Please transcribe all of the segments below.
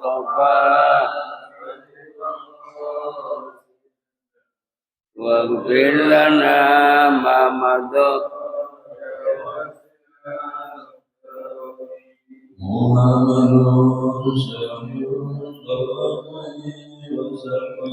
Mustafa waghfir lana ma madha Muhammadun sallallahu alaihi wasallam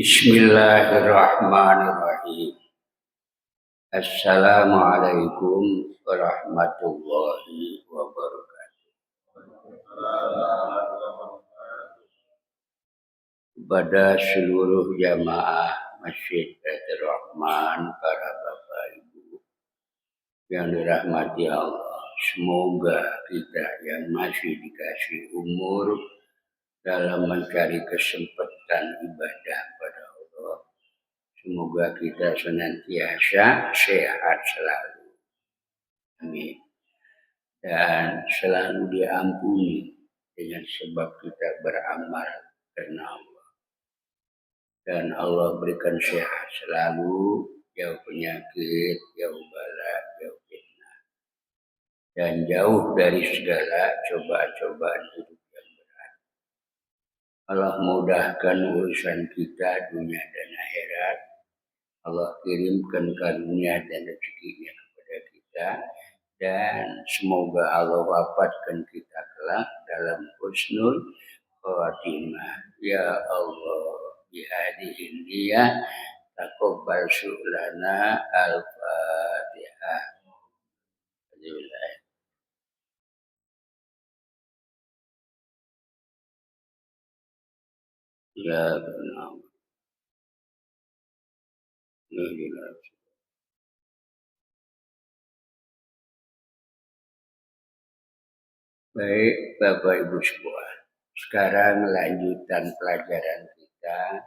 Bismillahirrahmanirrahim. Assalamualaikum warahmatullahi wabarakatuh. Kepada seluruh jamaah Masjid Baitur Rahman, para bapak ibu yang dirahmati Allah, semoga kita yang masih dikasih umur dalam mencari kesempatan ibadah pada Allah, semoga kita senantiasa sehat selalu. Amin. Dan selalu diampuni dengan sebab kita beramal karena Allah. Dan Allah berikan sehat selalu, jauh penyakit, jauh bala, jauh fitnah. Dan jauh dari segala cobaan-cobaan hidup yang berat. Allah mudahkan urusan kita dunia dan akhirat. Allah kirimkan karunia dan rezekinya kepada kita. Dan semoga Allah wafatkan kita kelak dalam husnul khatimah. Ya Allah, bihadihin niyah taqabbal syu'lana al-Fatihah. Ya benar. Baik Bapak Ibu semua. Sekarang lanjutan pelajaran kita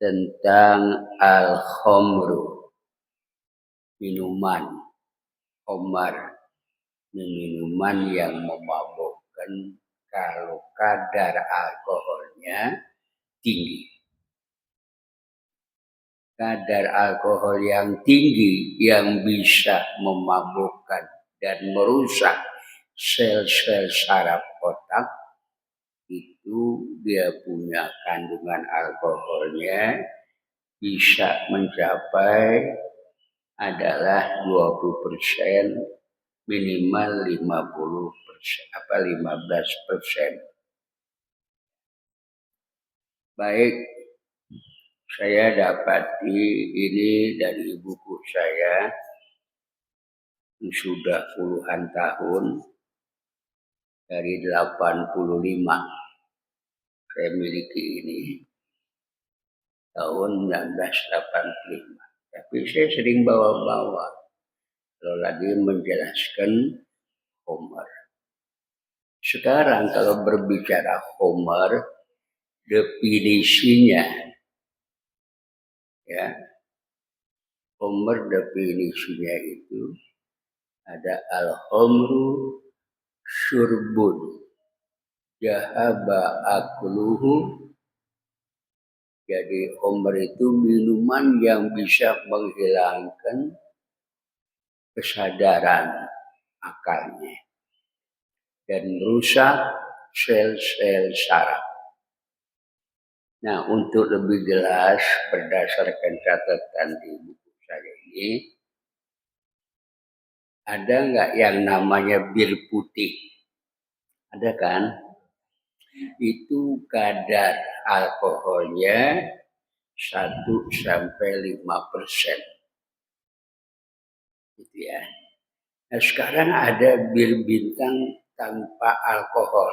tentang al-khamru, minuman, khamar, minuman yang memabukkan kalau kadar alkoholnya tinggi. Kadar alkohol yang tinggi yang bisa memabukkan dan merusak sel-sel saraf otak itu dia punya kandungan alkoholnya bisa mencapai adalah 20%, minimal 15%. Baik, saya dapati ini dari buku saya yang sudah puluhan tahun, dari 85 saya miliki ini tahun 1985. Tapi saya sering bawa-bawa kalau lagi menjelaskan Homer. Sekarang kalau berbicara Homer, definisinya ya, Homer definisinya itu ada al-khamru syurbun jahaba akluhu. Jadi Homer itu minuman yang bisa menghilangkan kesadaran akalnya dan merusak sel-sel saraf. Nah, untuk lebih jelas berdasarkan catatan di buku saya ini, ada nggak yang namanya bir putih? Ada kan? Itu kadar alkoholnya 1-5%. Gitu ya. Nah, sekarang ada bir bintang tanpa alkohol.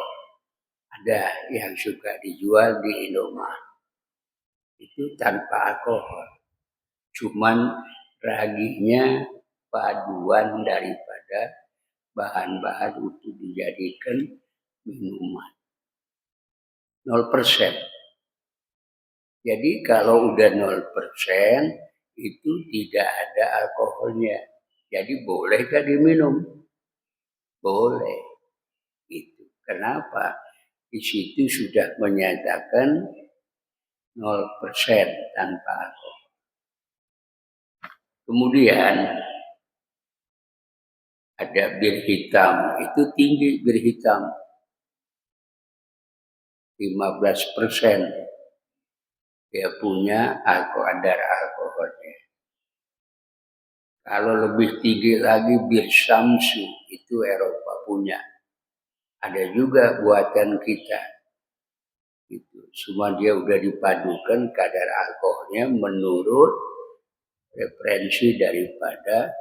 Ada yang suka dijual di Indomaret. Itu tanpa alkohol. Cuman raginya paduan daripada bahan-bahan untuk dijadikan minuman. 0%. Jadi kalau udah 0% itu tidak ada alkoholnya. Jadi bolehkah diminum? Boleh. Itu. Kenapa? Di situ sudah menyatakan 0% tanpa alkohol. Kemudian ada bir hitam, itu tinggi bir hitam. 15% dia punya kadar alkoholnya. Kalau lebih tinggi lagi bir Samsu, itu Eropa punya. Ada juga buatan kita. Itu. Cuma dia udah dipadukan kadar alkoholnya menurut referensi daripada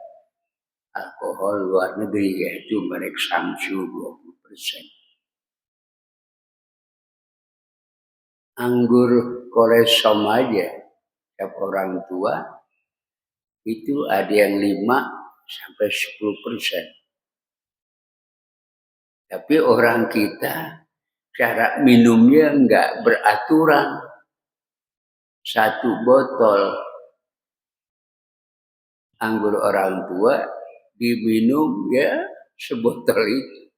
alkohol luar negeri, yaitu merek Samsu 20%. Anggur kolesom aja, setiap orang tua itu ada yang 5-10%. Tapi orang kita cara minumnya enggak beraturan. 1 botol anggur orang tua diminum ya sebotol itu.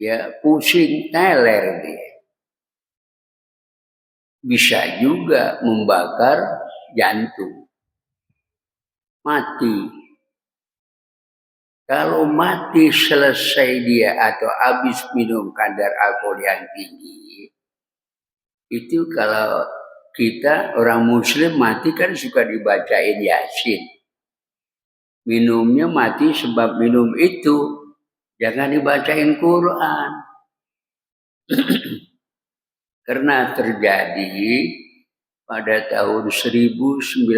Ya pusing teler dia. Bisa juga membakar jantung. Mati. Kalau mati selesai dia atau habis minum kadar alkohol yang tinggi, itu kalau kita orang muslim mati kan suka dibacain Yasin. Minumnya mati sebab minum itu, jangan dibacain Quran. Karena terjadi pada tahun 1967.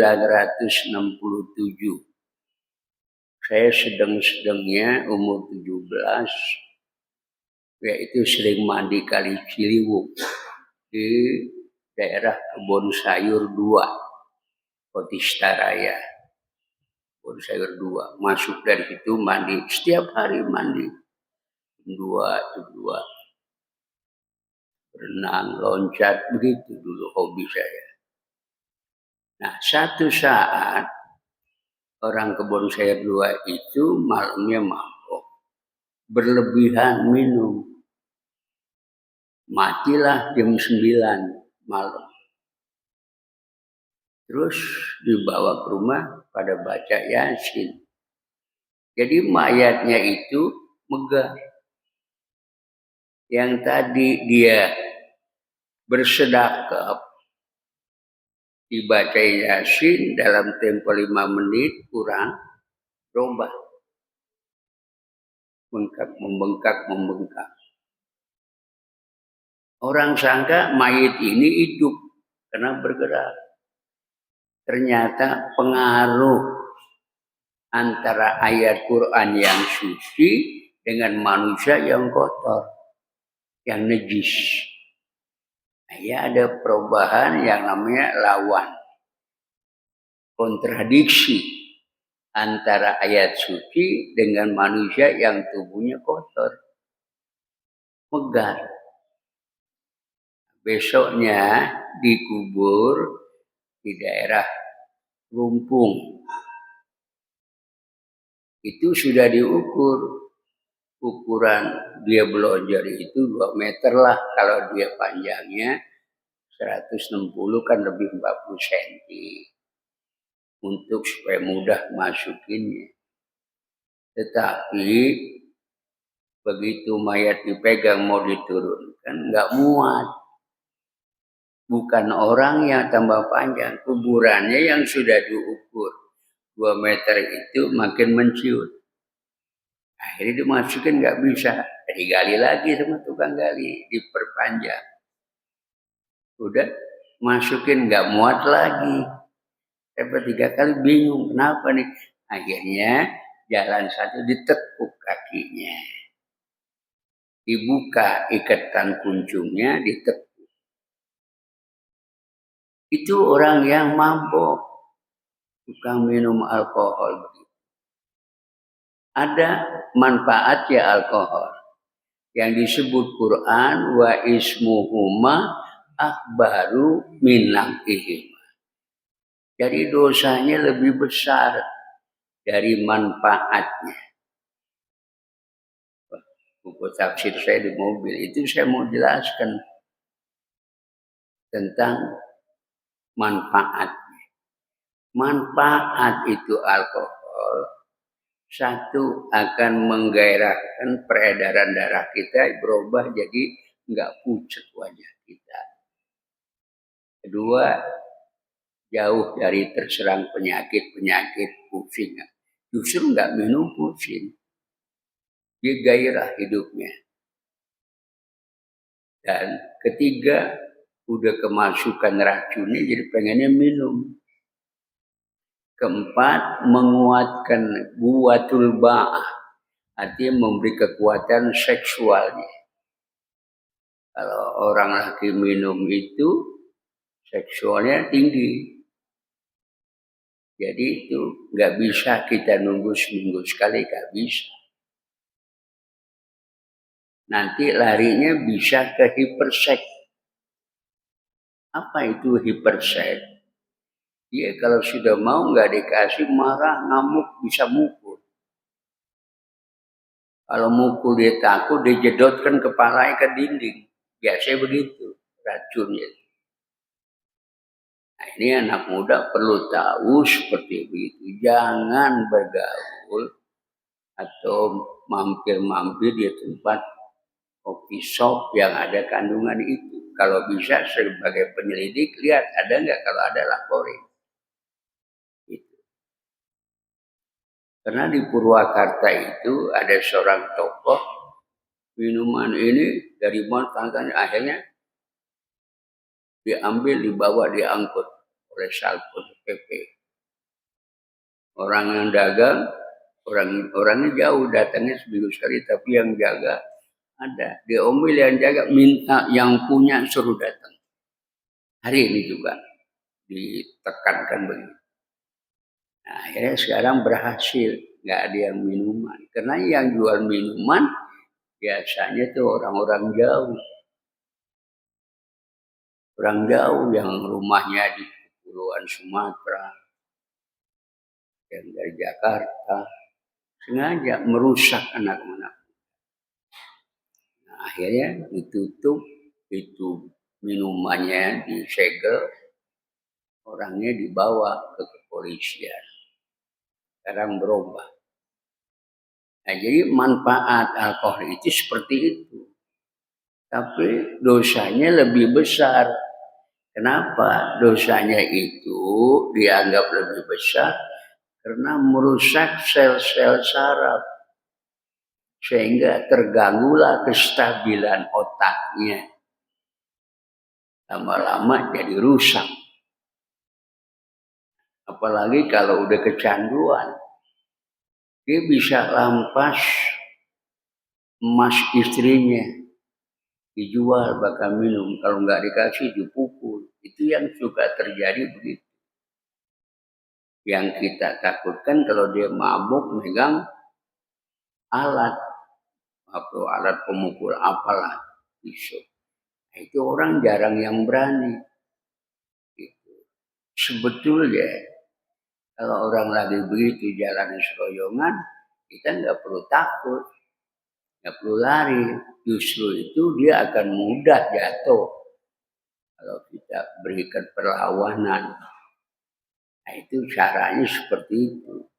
Saya sedang-sedangnya umur 17, yaitu sering mandi Kali Ciliwung di daerah Kebon Sayur 2, Kotista Raya. Kebon Sayur 2. Masuk dari situ mandi, setiap hari mandi. Jam 2, berenang, loncat, begitu dulu hobi saya. Nah, satu saat orang Kebon Sayur 2 itu malamnya mabok, berlebihan minum. Matilah jam 9 malam. Terus dibawa ke rumah pada baca Yasin. Jadi mayatnya itu megah. Yang tadi dia bersedekah dibaca Yasin dalam tempo 5 menit kurang, berubah. Membengkak. Orang sangka mayit ini hidup karena bergerak. Ternyata pengaruh antara ayat Quran yang suci dengan manusia yang kotor, yang najis. Nah, ya ada perubahan yang namanya lawan. Kontradiksi antara ayat suci dengan manusia yang tubuhnya kotor. Megar. Besoknya dikubur di daerah Rumpung. Itu sudah diukur. Ukuran dia belonjor itu 2 meter lah. Kalau dia panjangnya 160 kan lebih 40 cm. Untuk supaya mudah masukinnya. Tetapi begitu mayat dipegang mau diturunkan nggak muat. Bukan orang yang tambah panjang, kuburannya yang sudah diukur 2 meter itu makin menciut. Akhirnya dimasukin nggak bisa, digali lagi sama tukang gali, diperpanjang. Udah masukin nggak muat lagi. Sampai 3 kali bingung kenapa nih. Akhirnya jalan satu ditekuk kakinya. Dibuka ikatan kunjungnya, ditekuk. Itu orang yang mabok, tukang minum alkohol. Ada manfaatnya alkohol yang disebut Quran wa ismuhuma akbaru min naf'ihima. Jadi dosanya lebih besar dari manfaatnya. Buku tafsir saya di mobil itu saya mau jelaskan tentang manfaatnya. Manfaat itu alkohol, satu akan menggairahkan peredaran darah kita berubah jadi nggak pucat wajah kita. Kedua, jauh dari terserang penyakit pusing. Justru nggak minum pusing. Dia gairah hidupnya. Dan ketiga, udah kemasukan racunnya jadi pengennya minum. Keempat, menguatkan buatul ba'ah, artinya memberi kekuatan seksualnya. Kalau orang laki minum itu seksualnya tinggi. Jadi itu nggak bisa kita nunggu seminggu sekali, nggak bisa. Nanti larinya bisa ke hiperseks. Apa itu hiperseks? Dia kalau sudah mau nggak dikasih marah, ngamuk, bisa mukul. Kalau mukul dia takut, dia jedotkan kepalanya ke dinding. Biasanya begitu racunnya. Nah, ini anak muda perlu tahu seperti begitu. Jangan bergaul atau mampir-mampir di tempat coffee shop yang ada kandungan itu. Kalau bisa sebagai penyelidik lihat ada nggak, kalau ada laporin. Gitu. Karena di Purwakarta itu ada seorang tokoh, minuman ini dari mana akhirnya diambil, dibawa, diangkut oleh Satpol PP. Orang yang dagang, orangnya jauh, datangnya seminggu sekali, tapi yang jaga ada. Diambil yang jaga, minta yang punya suruh datang. Hari ini juga ditekankan begitu. Nah, akhirnya sekarang berhasil, nggak ada yang minuman. Karena yang jual minuman biasanya tuh orang-orang jauh. Orang jauh yang rumahnya di Kepulauan Sumatera, yang dari Jakarta, sengaja merusak anak-anak. Nah, akhirnya ditutup, itu minumannya disegel, orangnya dibawa ke kepolisian. Sekarang berubah. Nah, jadi manfaat alkohol itu seperti itu. Tapi dosanya lebih besar. Kenapa dosanya itu dianggap lebih besar? Karena merusak sel-sel saraf. Sehingga terganggulah kestabilan otaknya. Lama-lama jadi rusak. Apalagi kalau udah kecanduan. Dia bisa lampas emas istrinya. Dijual bakal minum. Kalau nggak dikasih dipukul. Itu yang suka terjadi begitu. Yang kita takutkan kalau dia mabuk megang alat. Atau alat pemukul apalah. Pisau. Nah, itu orang jarang yang berani. Gitu. Sebetulnya kalau orang lagi begitu jalan seroyongan, kita nggak perlu takut. Nggak perlu lari, justru itu dia akan mudah jatuh kalau kita berikan perlawanan. Nah, itu caranya seperti itu.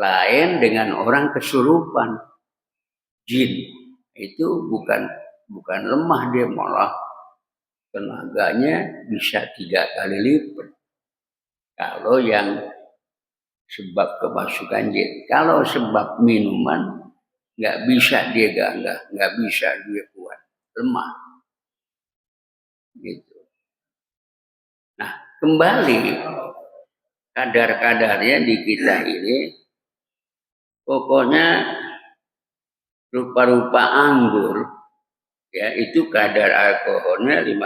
Lain dengan orang kesurupan, jin itu bukan lemah, dia malah tenaganya bisa 3 kali lipat. Kalau yang sebab kemasukan jin, kalau sebab minuman nggak bisa dia gagah, nggak bisa dia kuat, lemah. Gitu. Nah, kembali kadar-kadarnya di kita ini, pokoknya rupa-rupa anggur, ya itu kadar alkoholnya 15%.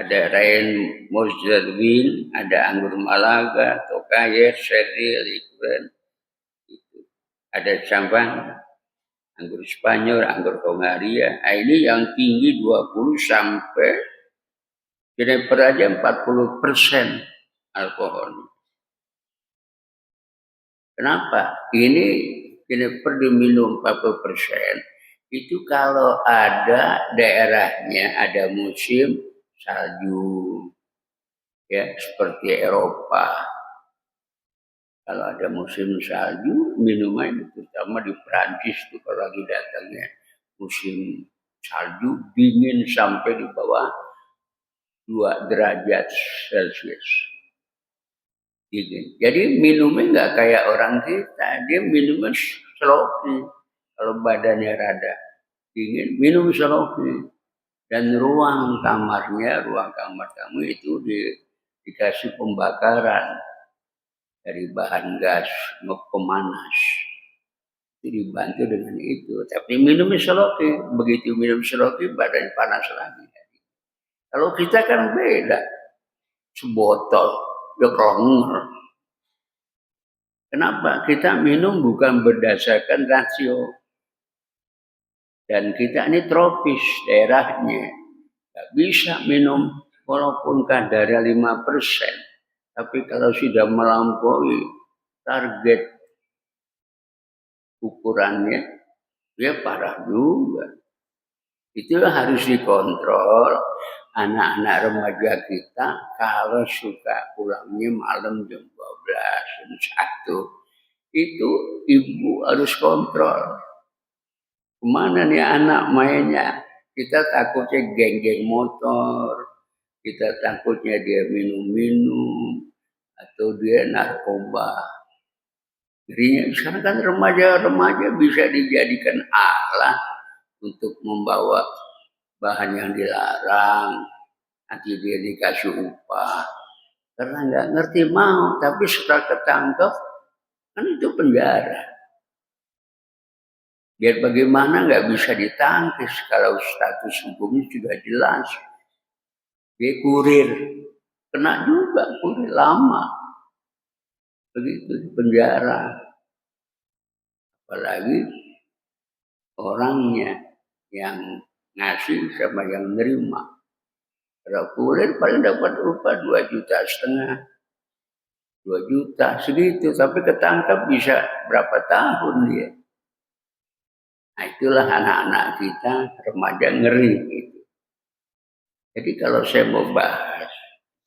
Ada Rain Mozarvin, ada anggur Malaga, Tokayer, Sherry, Liqueur. Ada Champagne, anggur Spanyol, anggur Hongaria. Nah, ini yang tinggi 20 sampai Jeneper aja 40% alkohol. Kenapa? Ini Jeneper diminum 40%. Itu kalau ada daerahnya ada musim salju, ya seperti Eropa. Kalau ada musim salju, minuman terutama di Perancis itu kalau lagi datangnya musim salju, dingin sampai di bawah 2 derajat Celcius. Dingin. Jadi minumnya nggak kayak orang kita, dia minumnya seloki. Kalau badannya rada dingin, minum seloki. Dan ruang kamar tamu itu dikasih pembakaran dari bahan gas pemanas. Itu dibantu dengan itu. Tapi minumnya seloki. Begitu minum seloki, badan panas lagi. Kalau kita kan beda. Sebotol. Ya kelengar. Kenapa? Kita minum bukan berdasarkan rasio. Dan kita ini tropis daerahnya. Gak bisa minum walaupun kadarnya 5%. Tapi kalau sudah melampaui target ukurannya, dia parah juga. Itu harus dikontrol anak-anak remaja kita kalau suka pulangnya malam jam 12, jam 1. itu ibu harus kontrol. Kemana nih anak mainnya? Kita takutnya geng-geng motor, kita takutnya dia minum-minum, atau dia narkoba. Jadi sekarang kan remaja-remaja bisa dijadikan alat untuk membawa bahan yang dilarang, nanti dia dikasih upah. Karena nggak ngerti mau, tapi setelah ketangkep, kan itu penjara. Biar bagaimana nggak bisa ditangkis kalau status hukumnya sudah jelas. Dia kurir, kena juga kurir lama. Begitu di penjara. Apalagi orangnya yang ngasih sama yang nerima. Kalau kurir paling dapat upah 2,5 juta. 2 juta segitu, tapi ketangkap bisa berapa tahun dia. Nah itulah anak-anak kita remaja ngeri gitu. Jadi kalau saya mau bahas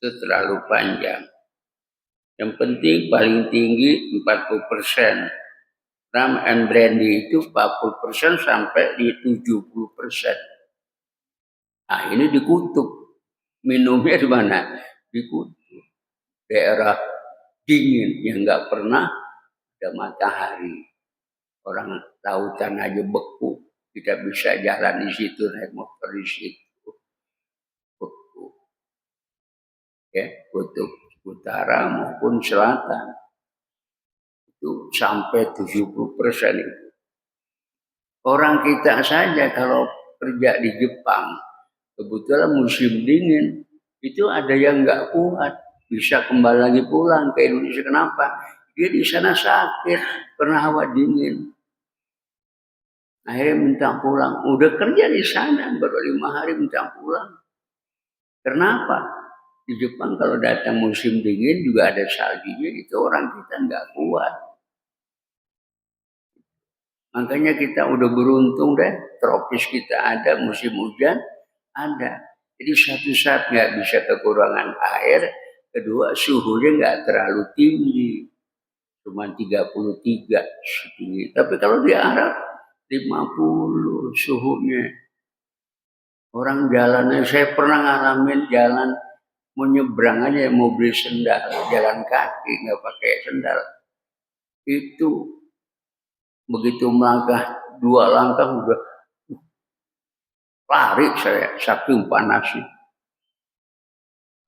itu terlalu panjang. Yang penting paling tinggi 40%. Rum and brandy itu 40% sampai di 70%. Nah ini di kutub. Minumnya di mana? Di kutub. Daerah dingin yang nggak pernah ada matahari. Orang lautan aja beku, kita bisa jalan di situ, naik motor di situ. Beku. Ya, kutub utara maupun selatan. Itu sampai 70% itu. Orang kita saja kalau kerja di Jepang, kebetulan musim dingin, itu ada yang nggak kuat, bisa kembali lagi pulang ke Indonesia. Kenapa? Dia di sana sakit, pernah hawa dingin. Akhirnya minta pulang. Udah kerja di sana, baru 5 hari minta pulang. Kenapa? Di Jepang kalau datang musim dingin juga ada saljunya, itu orang kita nggak kuat. Makanya kita udah beruntung deh, tropis kita ada, musim hujan ada. Jadi satu saat nggak bisa kekurangan air, kedua suhunya nggak terlalu tinggi, cuma 33 setinggi. Tapi kalau di Arab 50 suhunya. Orang jalannya, saya pernah ngalamin jalan mau nyebrang aja mau beli sendal, jalan kaki nggak pakai sendal. Itu begitu melangkah 2 langkah udah lari saya, saking panasnya.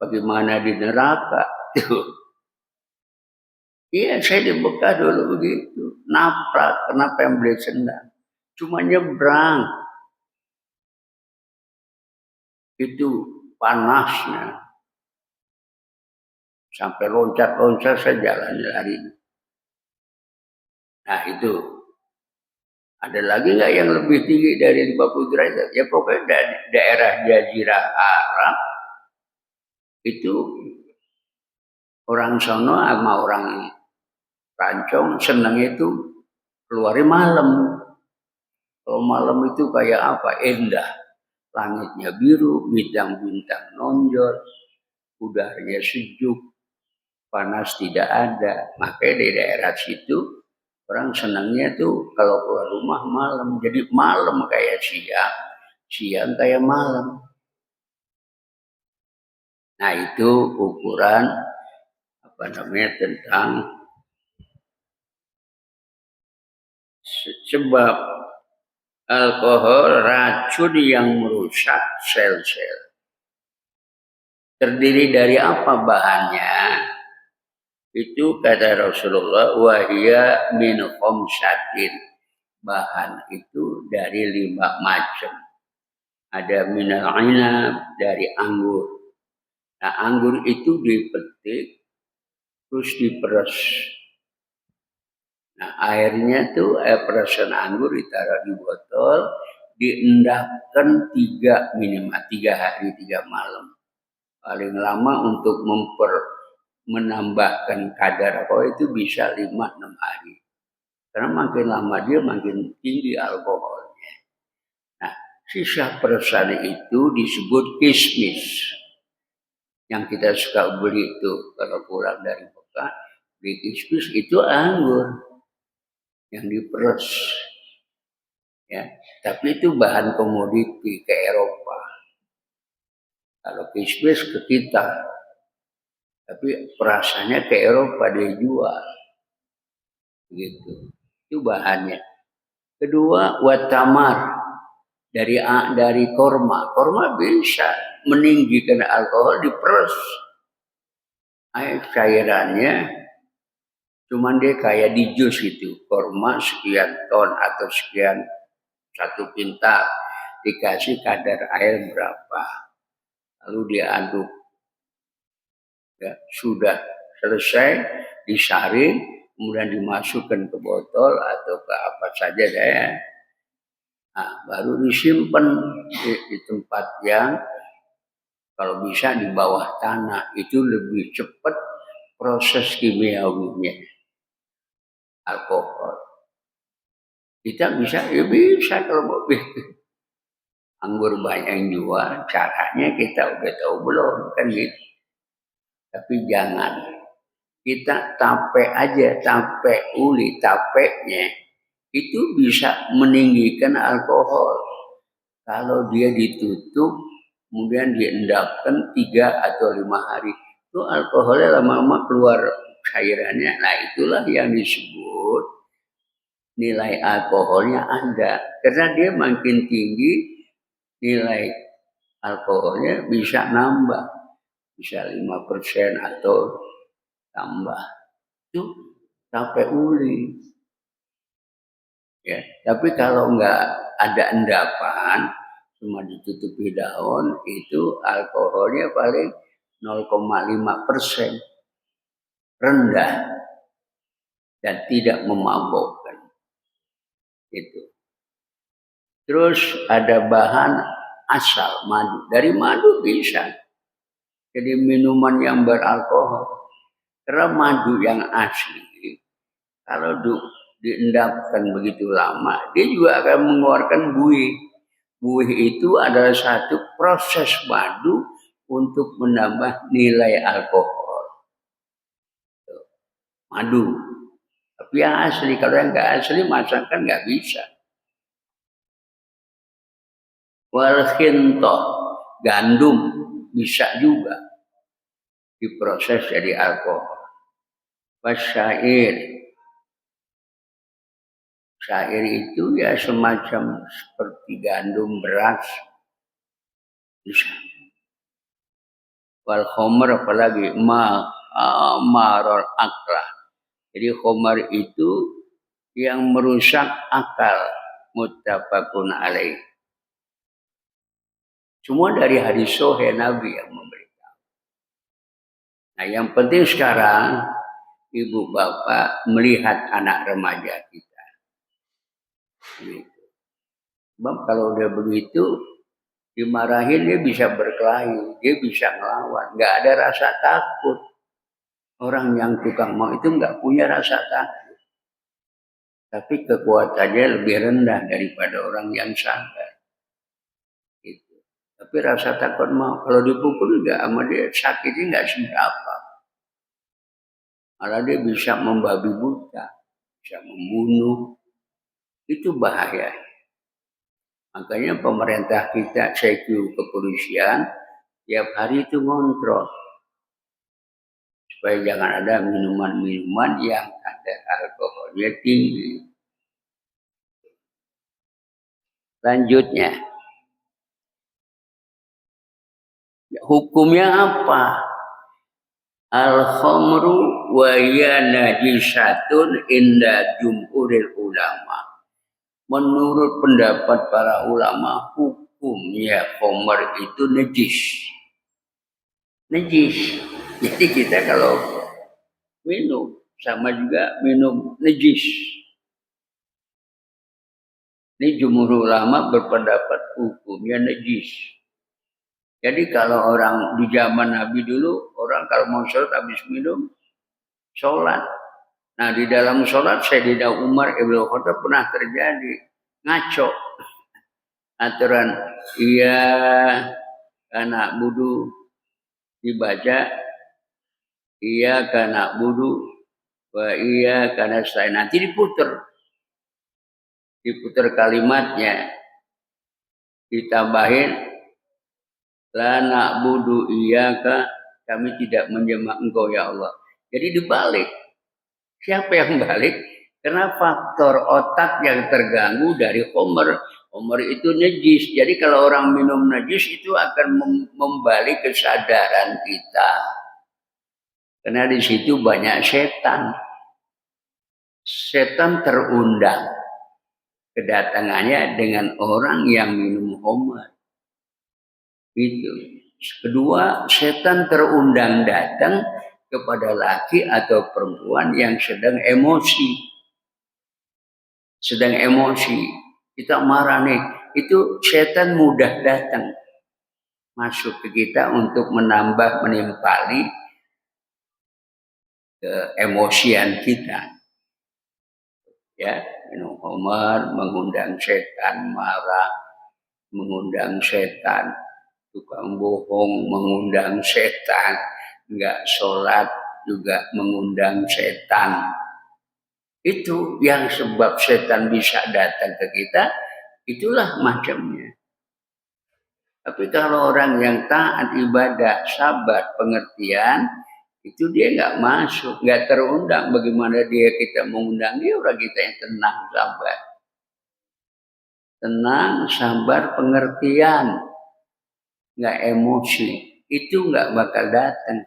Bagaimana di neraka? Iya, saya di Mekah dulu begitu. Naprak, kenapa yang beli sendal? Cuma nyebrang. Itu panasnya. Sampai loncat-loncat saya jalan lari. Nah itu. Ada lagi nggak yang lebih tinggi dari 50 derajat? Ya pokoknya daerah Jazirah Arab itu orang sono sama orang Rancong senang itu keluarnya malam. Kalau malam itu kayak apa? Indah. Langitnya biru, bintang-bintang nonjol, udaranya sejuk, panas tidak ada. Makanya di daerah situ orang senangnya tuh kalau keluar rumah malam. Jadi malam kayak siang, siang kayak malam. Nah itu ukuran tentang sebab alkohol racun yang merusak sel-sel. Terdiri dari apa bahannya? Itu kata Rasulullah, wahia min khamsatin. Bahan itu dari 5 macam. Ada minal inab, dari anggur. Nah anggur itu dipetik, terus diperes. Nah airnya tuh perasan anggur ditaruh di botol, diendapkan 3 minimal 3 hari 3 malam. Paling lama untuk menambahkan kadar alkohol itu bisa 5-6 hari. Karena makin lama dia makin tinggi alkoholnya. Nah sisa peresan itu disebut kismis. Yang kita suka beli itu kalau pulang dari Mekah, beli kismis itu anggur. yang diperes. Ya, tapi itu bahan komoditi ke Eropa. Kalau kismis ke kita, tapi perasaannya ke Eropa dia jual. Gitu. Itu bahannya. Kedua, watamar dari korma. Korma bisa meninggikan alkohol diperes. Air cairannya cuman dia kayak di jus itu. Korma sekian ton atau sekian satu pintal dikasih kadar air berapa. Lalu diaduk. Ya, sudah selesai disaring, kemudian dimasukkan ke botol atau ke apa saja ya. Nah, baru disimpan di tempat yang kalau bisa di bawah tanah, itu lebih cepat proses kimiawinya alkohol. Kita bisa, ya bisa kalau mau bikin anggur banyak yang jual, caranya kita udah tahu belum kan gitu. Tapi jangan kita tape aja, tape uli, tapenya itu bisa meninggikan alkohol. Kalau dia ditutup, kemudian diendapkan 3 atau 5 hari, itu alkoholnya lama-lama keluar cairannya. Nah itulah yang disebut nilai alkoholnya ada. Karena dia makin tinggi, nilai alkoholnya bisa nambah. Bisa 5% atau tambah. Itu sampai uli. Ya, tapi kalau nggak ada endapan, cuma ditutupi daun, itu alkoholnya paling 0,5%, rendah dan tidak memabukkan. Itu. Terus ada bahan asal madu. Dari madu bisa jadi minuman yang beralkohol. Karena madu yang asli, kalau diendapkan begitu lama, dia juga akan mengeluarkan buih. Buih itu adalah satu proses madu untuk menambah nilai alkohol. Madu. Tapi yang asli, kalau yang nggak asli masakan nggak bisa. Walhintoh, gandum bisa juga diproses jadi alkohol. Wasyair, syair itu ya semacam seperti gandum, beras, bisa. Wal khomer apalagi marol aklah. Jadi khomer itu yang merusak akal, muttafaqun alaih. Semua dari hadis sahih Nabi yang memberitahu. Nah, yang penting sekarang ibu bapak melihat anak remaja kita. Gitu. Sebab kalau udah begitu dimarahin dia bisa berkelahi, dia bisa ngelawan, nggak ada rasa takut. Orang yang tukang mau itu nggak punya rasa takut, tapi kekuatannya lebih rendah daripada orang yang sabar. Gitu. Tapi rasa takut mau, kalau dipukul juga sama dia sakitnya nggak seberapa, malah dia bisa membabi buta, bisa membunuh, itu bahaya. Makanya pemerintah kita, CQ kepolisian, tiap hari itu ngontrol. Supaya jangan ada minuman-minuman yang ada alkoholnya tinggi. Lanjutnya, hukumnya apa? Al-khamru wa hiya najisatun inda jumhuril ulama. Menurut pendapat para ulama, hukumnya khamr itu najis. Najis. Jadi kita kalau minum, sama juga minum najis. Ini jumhur ulama berpendapat hukumnya najis. Jadi kalau orang di zaman Nabi dulu, orang kalau mau sholat habis minum, sholat. Nah di dalam sholat Sayyidina Umar Ibnu Khattab pernah terjadi ngaco aturan iya karena budu dibaca iya karena budu iya karena saya nanti diputer diputar kalimatnya, ditambahin la na'budu iyyaka, kami tidak menyembah engkau ya Allah. Jadi dibalik. Siapa yang balik? Karena faktor otak yang terganggu dari homer. Homer itu najis. Jadi kalau orang minum najis itu akan membalik kesadaran kita. Karena di situ banyak setan. Setan terundang kedatangannya dengan orang yang minum homer. Itu. Kedua, setan terundang datang kepada laki atau perempuan yang sedang emosi. Sedang emosi. Kita marah nih. Itu setan mudah datang. Masuk ke kita untuk menambah, menimpali keemosian kita. Ya, minum homer, mengundang setan marah, mengundang setan. Tukang bohong mengundang setan, nggak sholat juga mengundang setan. Itu yang sebab setan bisa datang ke kita, itulah macamnya. Tapi kalau orang yang taat ibadah, sabar, pengertian, itu dia nggak masuk, nggak terundang. Bagaimana dia kita mengundang dia, orang kita yang tenang, sabar. Tenang, sabar, pengertian. Nggak emosi, itu nggak bakal datang.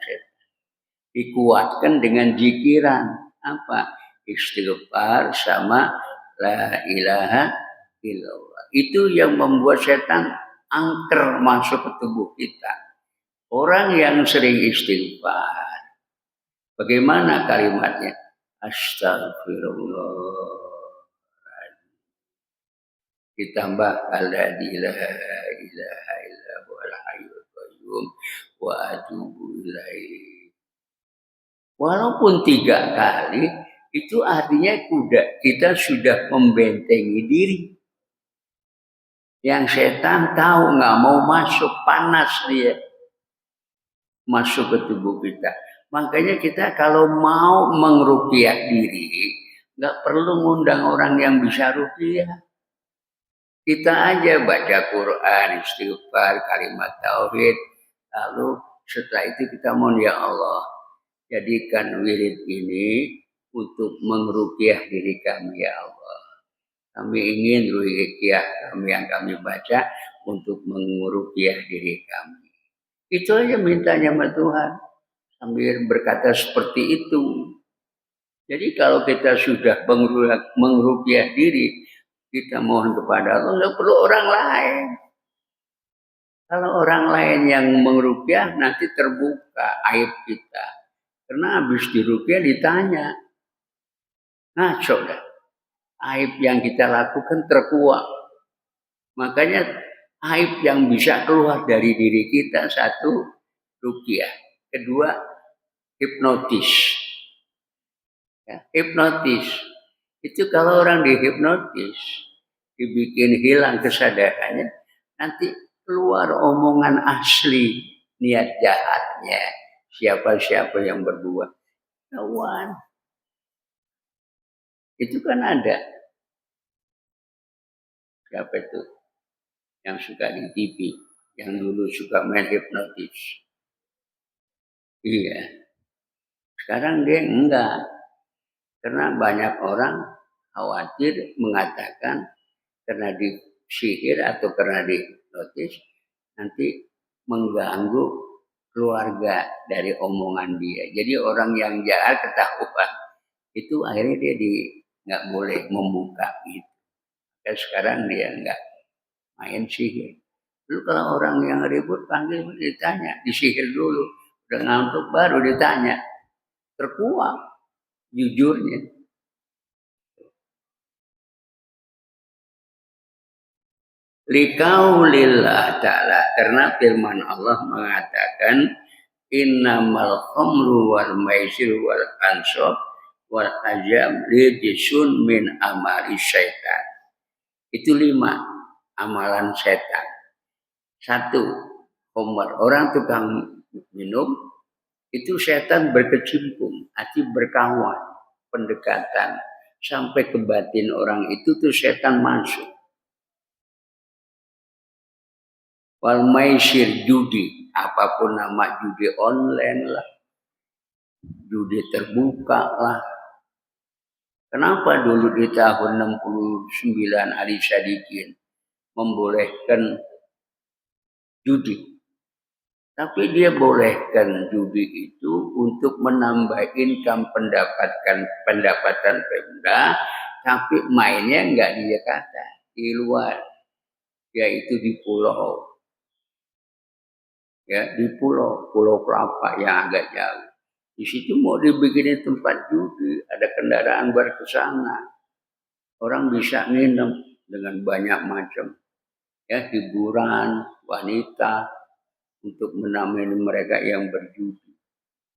Dikuatkan dengan jikiran apa? Istighfar sama la ilaha illallah. Itu yang membuat setan angker masuk ke tubuh kita. Orang yang sering istighfar, bagaimana kalimatnya? Astagfirullah. Ditambah la ilaha wa atubu ilaih. Walaupun 3 kali, itu artinya kita sudah membentengi diri. Yang setan tahu nggak mau masuk, panas dia masuk ke tubuh kita. Makanya kita kalau mau mengruqyah diri, nggak perlu ngundang orang yang bisa ruqyah. Kita aja baca Quran, istighfar, kalimat tauhid, lalu setelah itu kita mohon ya Allah, jadikan wirid ini untuk mengruqyah diri kami ya Allah. Kami ingin ruqyah kami yang kami baca untuk mengruqyah diri kami. Itu aja mintanya sama Tuhan. Sambil berkata seperti itu. Jadi kalau kita sudah mengruqyah diri, kita mohon kepada Allah, nggak perlu orang lain. Kalau orang lain yang mengruqyah, nanti terbuka aib kita. Karena habis diruqyah ditanya. Ngaco dah. Aib yang kita lakukan terkuak. Makanya aib yang bisa keluar dari diri kita, 1, ruqyah. Kedua, hipnotis. Ya, hipnotis. Itu kalau orang dihipnotis, dibikin hilang kesadarannya, nanti keluar omongan asli, niat jahatnya. Siapa-siapa yang berbuat. Kawan. Itu kan ada. Siapa itu? Yang suka di TV. Yang dulu suka main hipnotis. Iya. Sekarang dia enggak. Karena banyak orang khawatir mengatakan karena disihir atau karena dihipnotis nanti mengganggu keluarga dari omongan dia. Jadi orang yang jahat ketahuan itu akhirnya dia nggak boleh membuka itu. Dan sekarang dia nggak main sihir. Dulu kalau orang yang ribut panggil ditanya, disihir dulu, udah ngantuk baru ditanya, terkuak jujurnya. Liqaulillah ta'ala, karena firman Allah mengatakan innamal khamru wal maisir wal ansab wal azam rijsun min amali syaitan. Itu 5 amalan setan. 1, homer, orang tukang minum, itu setan berkecimpung, arti berkawan, pendekatan, sampai ke batin orang itu tuh setan masuk. Wal maisir judi, apapun nama judi online lah, judi terbuka lah. Kenapa dulu di tahun 69 Ali Sadikin membolehkan judi? Tapi dia bolehkan judi itu untuk menambah income pendapatan Pemda, tapi mainnya nggak di Jakarta, di luar, yaitu di pulau. Ya, di Pulau Kelapa yang agak jauh. Di situ mau dibikinin tempat judi, ada kendaraan buat ke sana. Orang bisa nginep dengan banyak macam ya hiburan wanita untuk menamani mereka yang berjudi.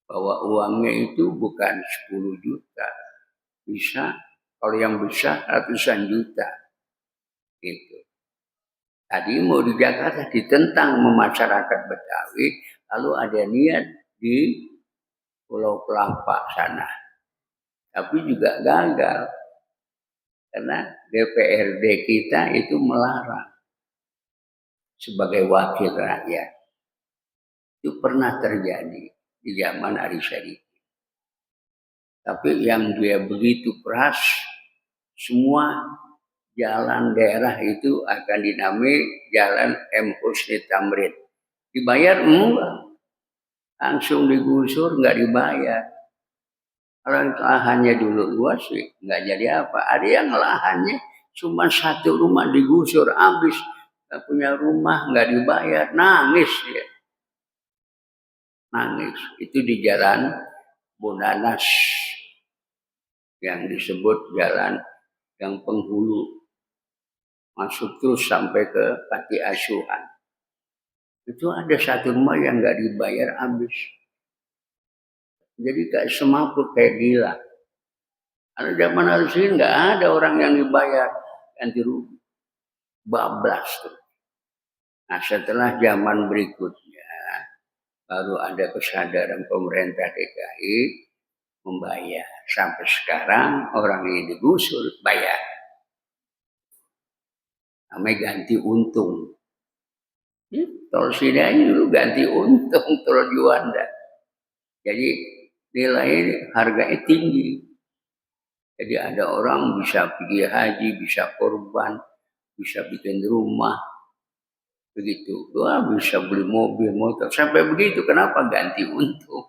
Bahwa uangnya itu bukan 10 juta. Bisa kalau yang besar ratusan juta. Gitu. Tadi mau di Jakarta ditentang masyarakat Betawi, lalu ada niat di Pulau Kelapa sana. Tapi juga gagal. Karena DPRD kita itu melarang sebagai wakil rakyat. Itu pernah terjadi di zaman Ali Sadikin. Tapi yang dia begitu keras, semua jalan daerah itu akan dinamai Jalan M. Husni Tamrin. Dibayar enggak. Langsung digusur nggak dibayar. Kalau lahannya dulu luas sih nggak jadi apa. Ada yang lahannya cuma satu rumah digusur habis. Nggak punya rumah nggak dibayar. Nangis dia. Nangis. Itu di Jalan Bonanas. Yang disebut jalan yang penghulu. Masuk terus sampai ke Panti Asuhan. Itu ada satu rumah yang nggak dibayar habis. Jadi kayak semaput kayak gila. Kalau zaman harus ini nggak ada orang yang dibayar ganti rugi. Bablas tuh. Nah setelah zaman berikutnya baru ada kesadaran pemerintah DKI membayar. Sampai sekarang orang ini digusur bayar. Namanya ganti untung. Tol Sidai dulu ganti untung tol Juanda. Jadi nilai harganya tinggi. Jadi ada orang bisa pergi haji, bisa korban, bisa bikin rumah. Begitu. Wah, bisa beli mobil, motor. Sampai begitu. Kenapa ganti untung?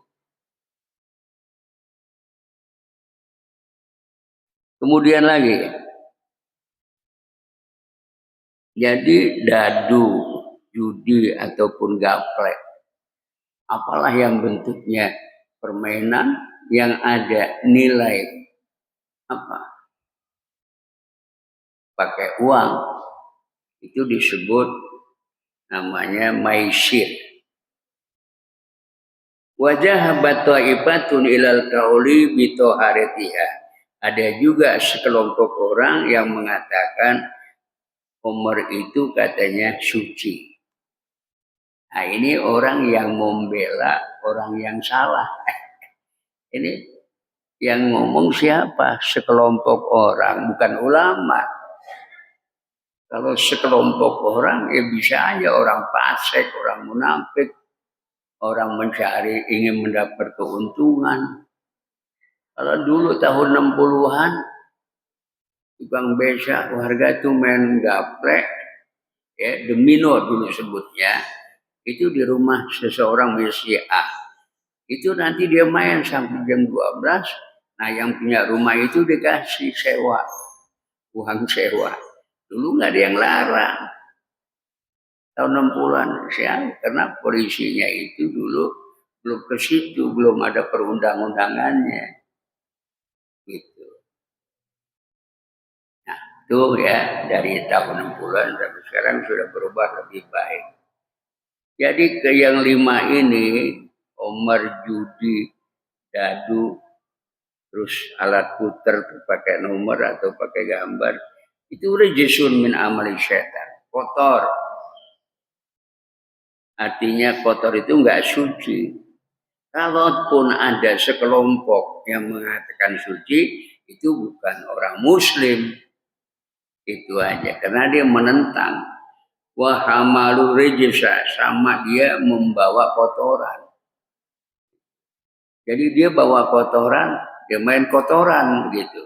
Kemudian lagi. Jadi dadu, judi ataupun gaplek. Apalah yang bentuknya permainan yang ada nilai apa? Pakai uang. Itu disebut namanya maisir. Wajah bataifatun ilal kauli bitoharetiha. Ada juga sekelompok orang yang mengatakan Umar itu katanya suci. Nah ini orang yang membela orang yang salah. Ini yang ngomong siapa? Sekelompok orang, bukan ulama. Kalau sekelompok orang ya bisa aja orang fasik, orang munafik, orang mencari ingin mendapat keuntungan. Kalau dulu tahun 60-an tukang beca warga tuh main gaplek, ya domino dulu sebutnya, itu di rumah seseorang misalnya A. Itu nanti dia main sampai jam 12. Nah yang punya rumah itu dikasih sewa, uang sewa. Dulu nggak ada yang larang. Tahun 60-an karena polisinya itu dulu belum ke situ, belum ada perundang-undangannya. Gitu. Nah, itu ya dari tahun 60-an sampai sekarang sudah berubah lebih baik. Jadi ke yang 5 ini, Omar, judi, dadu, terus alat puter pakai nomor atau pakai gambar, itu rejisun min amali syaitan, kotor. Artinya kotor itu enggak suci. Kalaupun ada sekelompok yang mengatakan suci, itu bukan orang muslim. Itu aja, karena dia menentang. Wa hamalu rijsa, sama dia membawa kotoran. Jadi dia bawa kotoran, dia main kotoran gitu.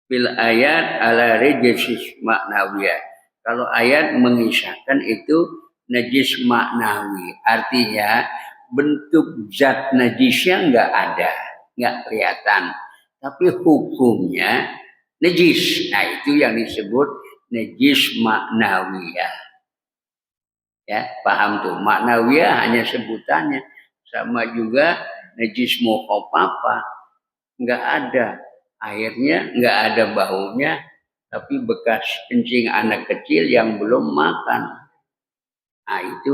Bil ayat ala rijsis maknawiyah. Kalau ayat mengisahkan itu najis maknawi, artinya bentuk zat najisnya nggak ada, nggak kelihatan, tapi hukumnya najis. Nah itu yang disebut najis maknawiyah. Ya, paham tuh? Maknawiyah hanya sebutannya. Sama juga najis mukhafafah, nggak ada airnya, nggak ada baunya, tapi bekas kencing anak kecil yang belum makan. Nah itu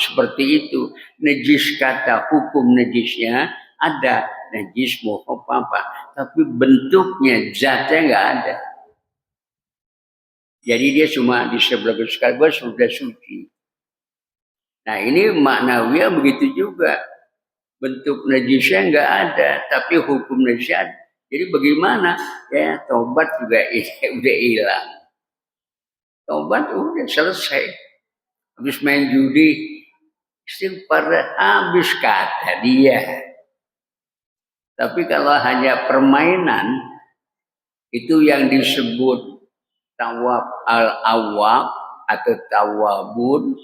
seperti itu. Najis, kata hukum najisnya ada, najis mukhafafah, tapi bentuknya zatnya nggak ada. Jadi dia cuma di sebelah sekaligus sudah suci. Nah ini maknawiyah begitu juga. Bentuk najisnya nggak ada, tapi hukum najisnya ada. Jadi bagaimana? Ya tobat juga udah hilang. Tobat udah selesai. Habis main judi, istighfar habis kata dia. Tapi kalau hanya permainan, itu yang disebut tawab al-awwab atau tawabun.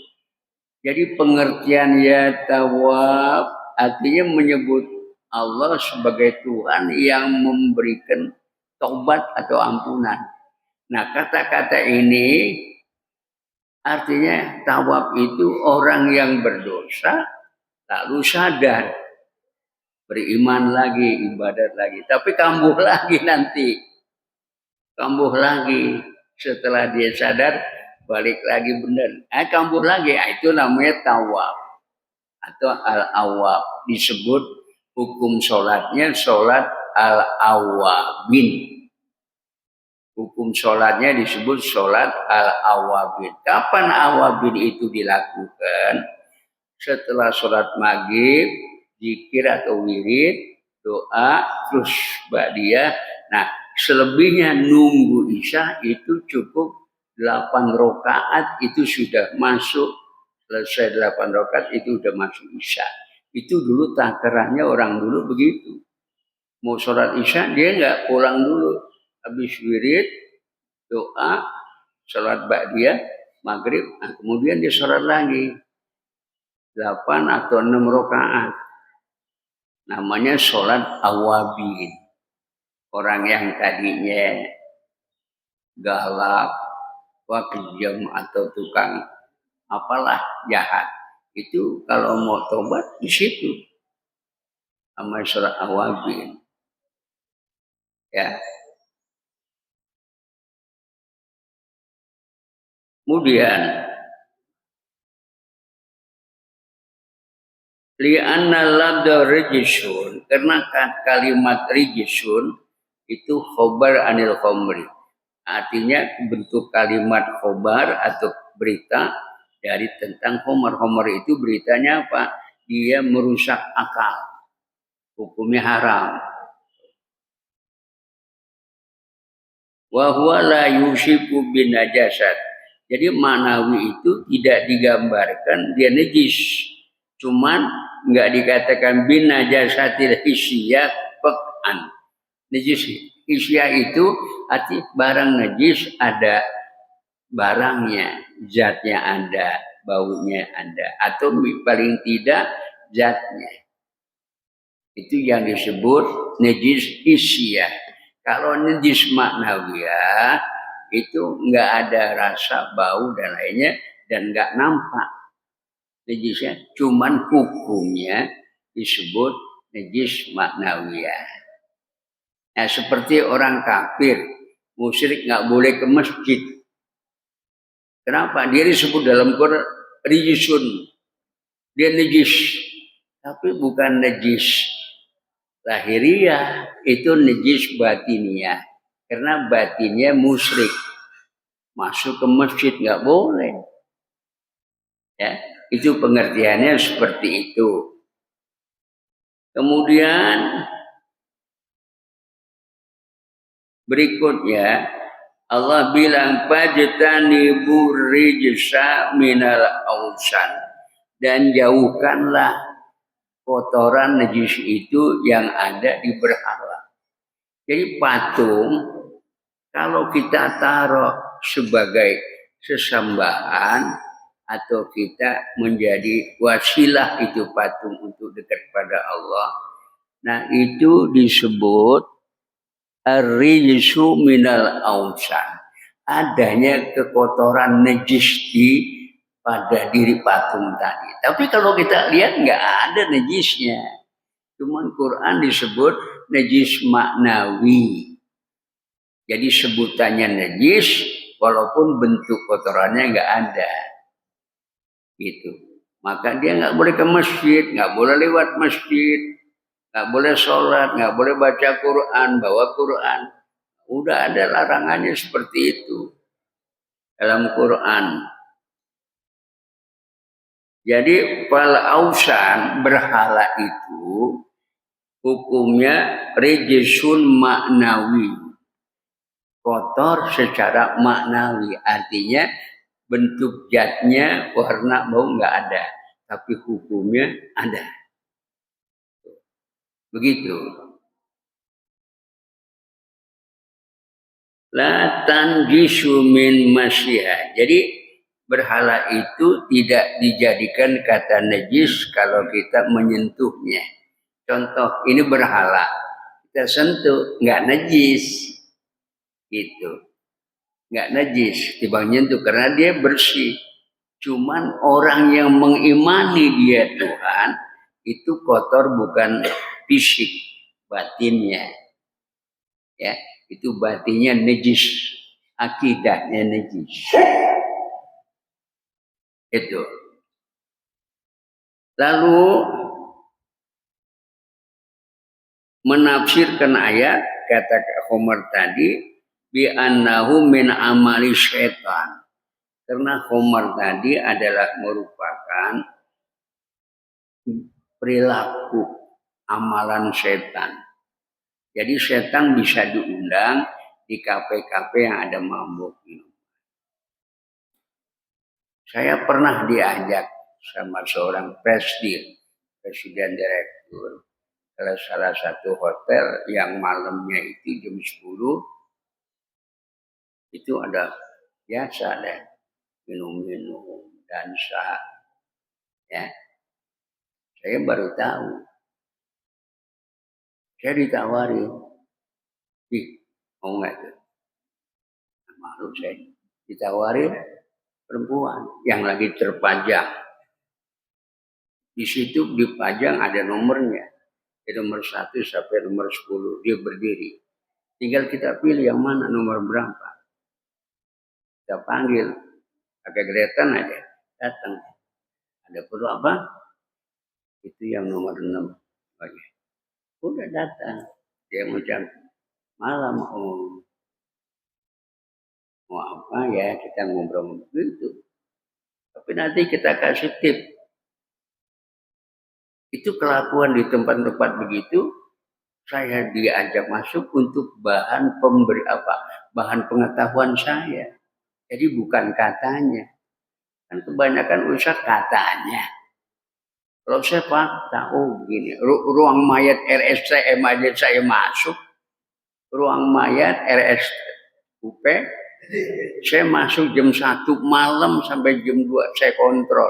Jadi pengertian ya tawab artinya menyebut Allah sebagai Tuhan yang memberikan taubat atau ampunan. Nah kata-kata ini artinya tawab itu orang yang berdosa lalu sadar, beriman lagi, ibadat lagi, tapi kambuh lagi nanti. Kambuh lagi setelah dia sadar, balik lagi benar. Kambuh lagi, itu namanya tawab atau al-awwab. Disebut hukum sholatnya sholat al-awwabin. Hukum sholatnya disebut sholat al-awwabin. Kapan awabin itu dilakukan? Setelah sholat maghrib, zikir atau wirid, doa, terus ba'diyah. Nah, selebihnya nunggu isya itu cukup 8 rakaat itu sudah masuk. Selesai 8 rakaat itu sudah masuk isya. Itu dulu takarannya orang dulu begitu. Mau sholat isya dia nggak pulang dulu. Habis wirid, doa, sholat ba'diyah, maghrib, nah kemudian dia sholat lagi. 8 atau 6 rakaat. Namanya sholat awabin. Orang yang tadinya galak, kejam atau tukang apalah jahat. Itu kalau mau tobat di situ. Sama sholat awabin. Ya. Kemudian li'anna labda rijisun, karena kalimat rijisun itu khobar anil khomri. Artinya bentuk kalimat khobar atau berita dari tentang homer. Homer itu beritanya apa? Dia merusak akal. Hukumnya haram. Wa huwa la yusifu bin najasat. Jadi manawi itu tidak digambarkan dia najis. Cuman nggak dikatakan bin najasatil hisyah pekan. Najis hisyah itu arti barang najis ada barangnya, zatnya ada, baunya ada, atau paling tidak zatnya. Itu yang disebut najis hisyah. Kalau najis maknawiyah itu nggak ada rasa, bau dan lainnya dan nggak nampak najisnya, cuman hukumnya disebut najis maknawiyah. Nah seperti orang kafir, musyrik nggak boleh ke masjid. Kenapa? Dia disebut dalam Quran rijisun, dia najis, tapi bukan najis lahiriah, itu najis batiniah. Karena batinnya musyrik, masuk ke masjid nggak boleh. Ya, itu pengertiannya seperti itu. Kemudian Berikutnya Allah bilang fajtanibu rijsa minal ausan, dan jauhkanlah kotoran najis itu yang ada di berhala. Jadi patung kalau kita taruh sebagai sesembahan atau kita menjadi wasilah itu patung untuk dekat pada Allah, nah itu disebut ar-rijsu minal ausan, adanya kekotoran najis pada diri patung tadi. Tapi kalau kita lihat nggak ada najisnya, cuman Quran disebut najis maknawi. Jadi sebutannya najis walaupun bentuk kotorannya nggak ada, gitu. Maka dia nggak boleh ke masjid, nggak boleh lewat masjid, nggak boleh sholat, nggak boleh baca Quran, bawa Quran. Udah ada larangannya seperti itu dalam Quran. Jadi fal ausan, berhala itu hukumnya rijsun maknawi, kotor secara maknawi, artinya bentuk zatnya, warna, bau nggak ada, tapi hukumnya ada. Begitu. La tanjisu min masyiha. Jadi berhala itu tidak dijadikan kata najis kalau kita menyentuhnya. Contoh, ini berhala, kita sentuh nggak najis, gitu, nggak najis, tiba nyentuh karena dia bersih. Cuman orang yang mengimani dia Tuhan itu kotor, bukan fisik, batinnya, ya. Itu batinnya najis, akidahnya najis. Itu. Lalu menafsirkan ayat kata Umar tadi bi annahu min amali syaitan. Karena Umar tadi adalah merupakan perilaku amalan setan. Jadi setan bisa diundang di kafe-kafe yang ada mabuk. Saya pernah diajak sama seorang presiden direktur ke salah satu hotel yang malamnya itu jam 10 itu ada biasa deh minum-minum dansa, ya. Saya baru tahu. Saya ditawari, mau nggak tuh? Malu saya. Ditawari perempuan yang lagi terpajang. Di situ dipajang ada nomornya. Dari nomor 1 sampai nomor 10. Dia berdiri. Tinggal kita pilih yang mana, nomor berapa. Kita panggil. Pakai geretan aja. Datang. Ada perlu apa? Itu yang nomor 6. Oke. Udah datang. Dia macam malam mau apa ya, kita ngobrol begitu. Tapi nanti kita kasih tip. Itu kelakuan di tempat-tempat begitu, saya diajak masuk untuk bahan pemberi apa? Bahan pengetahuan saya. Jadi bukan katanya. Kan kebanyakan usaha katanya. Kalau saya fakta, begini, ruang mayat RSCM aja saya masuk. Ruang mayat RSUP, saya masuk jam 1 malam sampai jam 2 saya kontrol.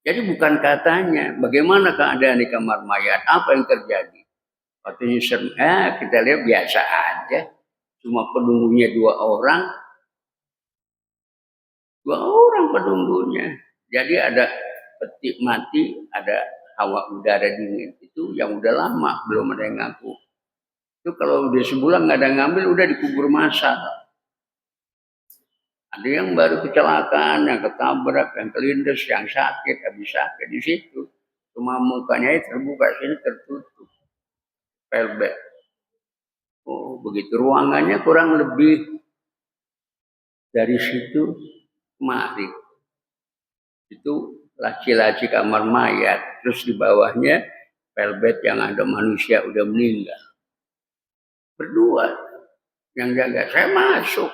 Jadi bukan katanya, bagaimana keadaan di kamar mayat, apa yang terjadi. Waktunya kita lihat biasa aja, cuma penunggunya 2 orang. 2 orang penunggunya. Jadi ada peti mati, ada hawa udara dingin. Itu yang udah lama, belum ada yang ngaku. Itu kalau udah sebulan nggak ada ngambil, udah dikubur massal. Ada yang baru kecelakaan, yang ketabrak, yang kelindes, yang sakit, habis sakit di situ. Cuma mukanya terbuka, sini tertutup. Pelbet. Begitu ruangannya kurang lebih dari situ kemari. Itu laci-laci kamar mayat, terus di bawahnya pelbet yang ada manusia udah meninggal. Berdua. yang jaga. Saya masuk.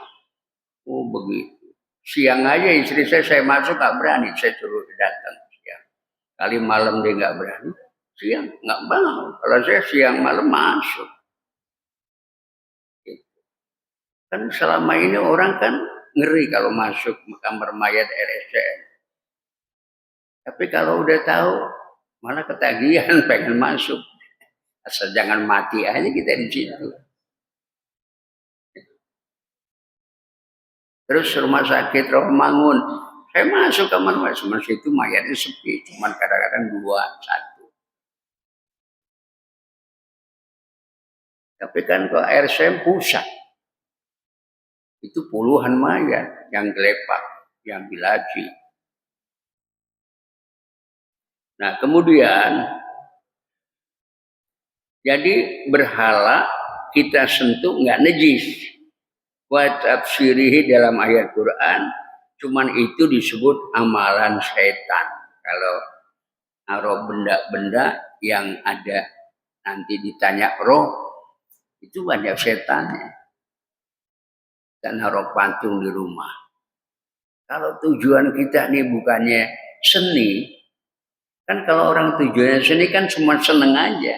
Oh begitu. Siang aja istri saya masuk nggak berani. Saya suruh datang siang. Kali malam dia nggak berani. Siang nggak mau. Kalau saya siang malam masuk. Kan selama ini orang kan ngeri kalau masuk kamar mayat RSCM. Tapi kalau udah tahu malah ketagihan pengen masuk. Asal jangan mati aja kita di situ. Terus rumah sakit Romangun, saya masuk kamar mayat itu mayatnya sepi, cuman kadang-kadang 2, 1. Tapi kan kalau RSCM pusat, itu puluhan mayat yang gelepak, yang bilaji. Nah kemudian, jadi berhala kita sentuh nggak najis. Wa tafsirihi dalam ayat Quran, cuman itu disebut amalan setan. Kalau naruh benda-benda yang ada nanti ditanya roh, itu banyak setannya. Dan naruh patung di rumah. Kalau tujuan kita nih bukannya seni, kan kalau orang tujuannya seni kan cuma seneng aja.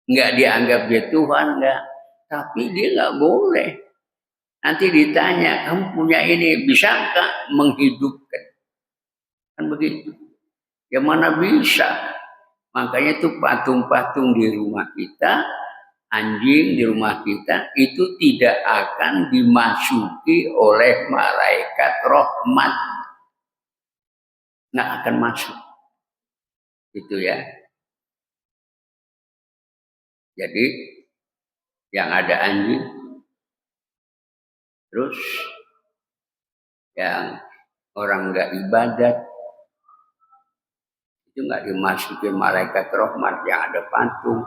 Nggak dianggap dia Tuhan, nggak. Tapi dia nggak boleh. Nanti ditanya, kamu punya ini, bisa nggak menghidupkan? Kan begitu. Ya mana bisa. Makanya itu patung-patung di rumah kita, anjing di rumah kita, itu tidak akan dimasuki oleh malaikat rahmat. Nggak akan masuk. Itu ya. Jadi, yang ada anjing, terus yang orang nggak ibadat, itu nggak dimasuki malaikat rahmat yang ada patung.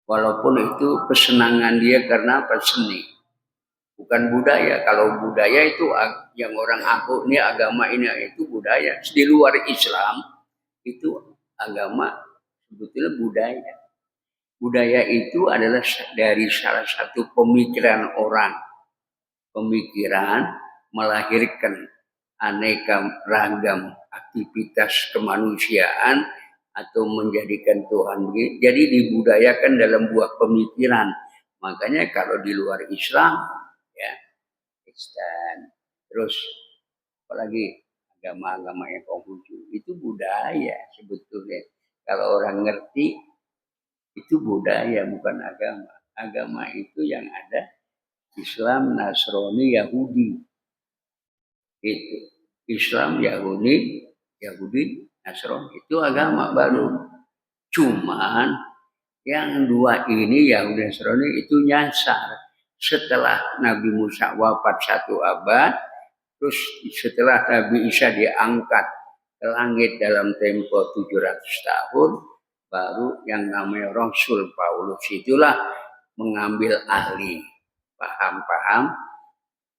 Walaupun itu kesenangan dia karena apa? Seni. Bukan budaya. Kalau budaya itu yang orang aku ini agama ini itu budaya. Di luar Islam itu agama sebetulnya budaya. Budaya itu adalah dari salah satu pemikiran orang. Pemikiran melahirkan aneka ragam aktivitas kemanusiaan atau menjadikan Tuhan. Jadi dibudayakan dalam buah pemikiran. Makanya kalau di luar Islam, ya Kristen, terus apalagi agama-agama yang Konghucu, itu budaya sebetulnya. Kalau orang ngerti, itu budaya bukan agama. Agama itu yang ada Islam, Nasrani, Yahudi. Itu Islam, Yahudi, Nasrani itu agama baru. Cuman yang dua ini Yahudi Nasrani itu nyasar setelah Nabi Musa wafat 1 abad, terus setelah Nabi Isa diangkat ke langit dalam tempo 700 tahun, baru yang namanya Rasul Paulus itulah mengambil ahli paham-paham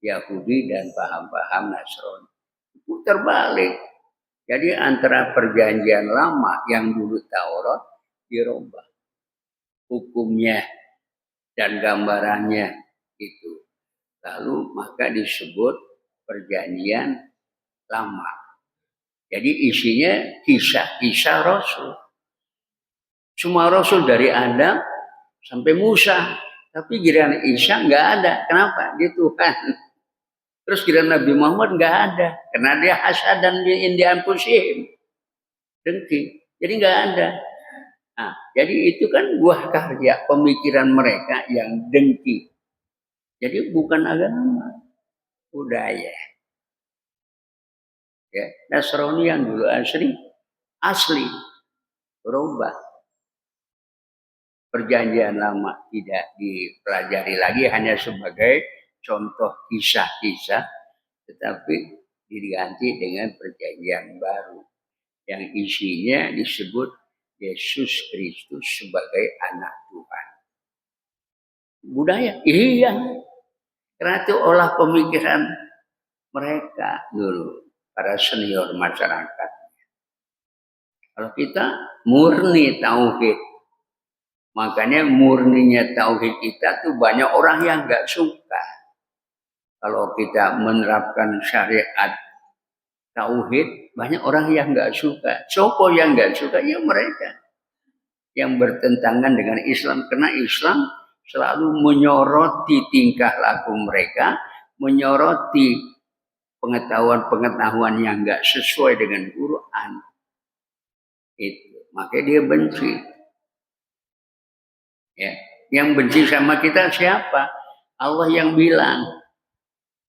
Yahudi dan paham-paham Nasrani. Itu terbalik. Jadi antara perjanjian lama yang dulu Taurat dirubah hukumnya dan gambarannya itu. Lalu maka disebut perjanjian lama. Jadi isinya kisah-kisah Rasul. Semua Rasul dari Adam sampai Musa. Tapi giliran Isa nggak ada. Kenapa? Dia Tuhan. Terus giliran Nabi Muhammad nggak ada. Karena dia hasad dan dia indian pusing. Dengki. Jadi nggak ada. Nah, jadi itu kan buah karya pemikiran mereka yang dengki. Jadi bukan agama, budaya. Ya, Nasrani yang dulu asli, berubah. Perjanjian lama tidak dipelajari lagi hanya sebagai contoh kisah-kisah, tetapi diganti dengan perjanjian baru yang isinya disebut Yesus Kristus sebagai anak Tuhan. Budaya, iya. Karena itu olah pemikiran mereka dulu, para senior masyarakat. Kalau kita murni tauhid, Makanya murninya tauhid kita tuh banyak orang yang nggak suka. Kalau kita menerapkan syariat tauhid, banyak orang yang nggak suka. Siapa yang nggak suka? Ya mereka yang bertentangan dengan Islam. Karena Islam selalu menyoroti tingkah laku mereka, menyoroti pengetahuan-pengetahuan yang nggak sesuai dengan Quran. Itu. Makanya dia benci. Ya. Yang benci sama kita siapa? Allah yang bilang,